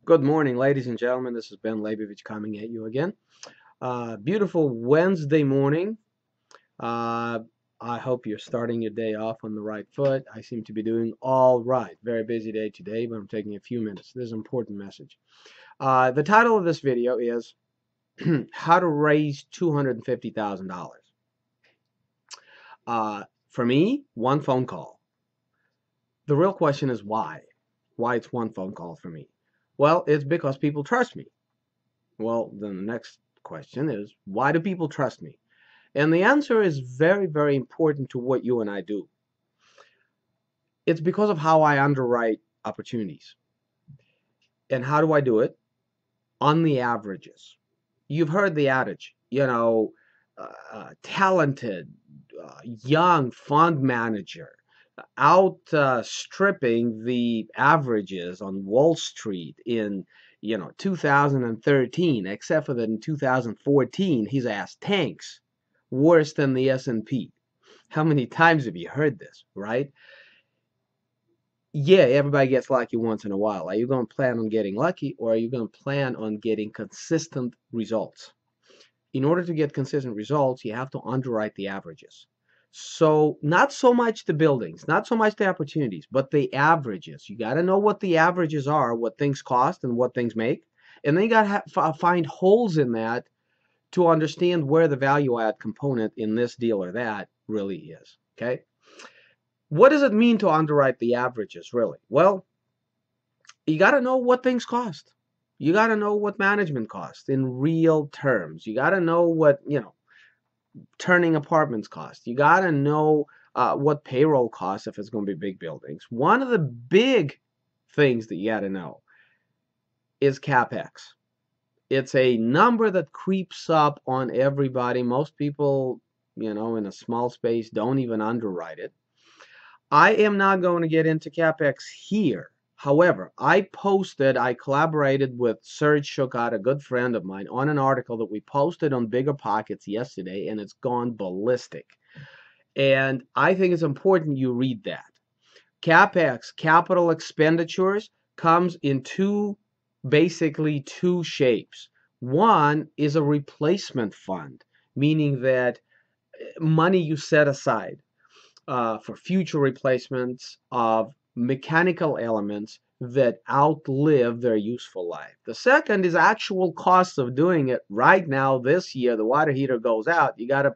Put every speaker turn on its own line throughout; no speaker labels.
Good morning, ladies and gentlemen. This is Ben Leibovich coming at you again. Beautiful Wednesday morning. Uh, I hope you're starting your day off on the right foot. I seem to be doing all right. Very busy day today, but I'm taking a few minutes. This is an important message. The title of this video is How to Raise $250,000. For me, one phone call. The real question is why? Why it's one phone call for me? Well, it's because people trust me. Well, then the next question is, why do people trust me? And the answer is very, very important to what you and I do. It's because of how I underwrite opportunities. And how do I do it? On the averages. You've heard the adage, talented, young fund manager outstripping the averages on Wall Street in 2013, except for that in 2014 his ass tanks worse than the S&P. How many times have you heard this, right? Yeah, everybody gets lucky once in a while. Are you going to plan on getting lucky, or are you going to plan on getting consistent results? In order to get consistent results, you have to underwrite the averages. So not so much the buildings, not so much the opportunities, but the averages. You got to know what the averages are, what things cost and what things make. And then you got to find holes in that to understand where the value add component in this deal or that really is. Okay. What does it mean to underwrite the averages, really? Well, you got to know what things cost. You got to know what management costs in real terms. You got to know what, turning apartments cost. You got to know what payroll costs if it's going to be big buildings. One of the big things that you got to know is CapEx. It's a number that creeps up on everybody. Most people, in a small space don't even underwrite it. I am not going to get into CapEx here. However, I collaborated with Serge Shukat, a good friend of mine, on an article that we posted on Bigger Pockets yesterday, and it's gone ballistic. And I think it's important you read that. CapEx, capital expenditures, comes in basically two shapes. One is a replacement fund, meaning that money you set aside for future replacements of mechanical elements that outlive their useful life. The second is actual costs of doing it. Right now, this year, the water heater goes out. You got to,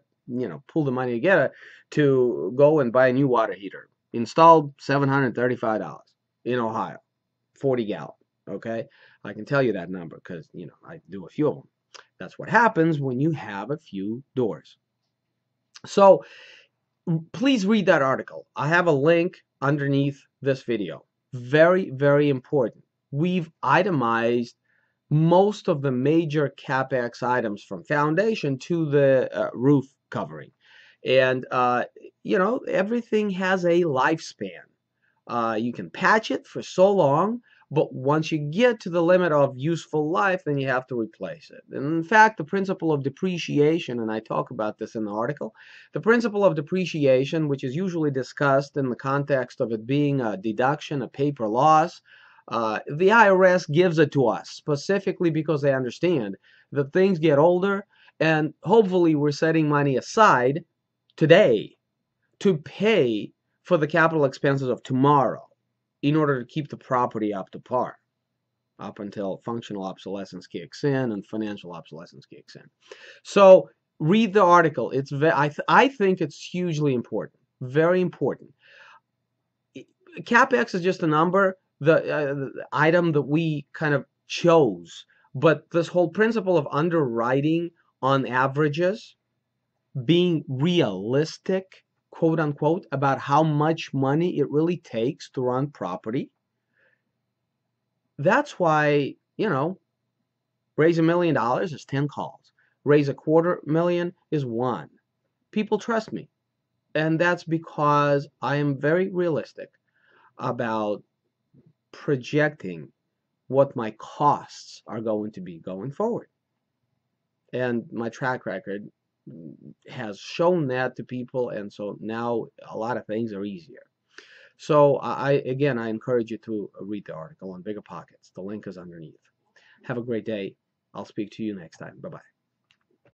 pull the money together to go and buy a new water heater. Installed $735 in Ohio, 40 gallon. Okay, I can tell you that number because I do a few of them. That's what happens when you have a few doors. So please read that article. I have a link underneath this video. Very, very important. We've itemized most of the major CapEx items from foundation to the roof covering. And, everything has a lifespan. You can patch it for so long, but once you get to the limit of useful life, then you have to replace it. And in fact, the principle of depreciation, and I talk about this in the article, the principle of depreciation, which is usually discussed in the context of it being a deduction, a paper loss, the IRS gives it to us specifically because they understand that things get older, and hopefully we're setting money aside today to pay for the capital expenses of tomorrow in order to keep the property up to par, up until functional obsolescence kicks in and financial obsolescence kicks in. So read the article. I think it's hugely important, very important. CapEx is just a number, the item that we kind of chose, but this whole principle of underwriting on averages, being realistic, quote unquote, about how much money it really takes to run property. That's why, raise $1 million is 10 calls. Raise $250,000 is 1. People trust me. And that's because I am very realistic about projecting what my costs are going to be going forward. And my track record has shown that to people, and so now a lot of things are easier. So again, I encourage you to read the article on Bigger Pockets. The link is underneath. Have a great day. I'll speak to you next time. Bye bye.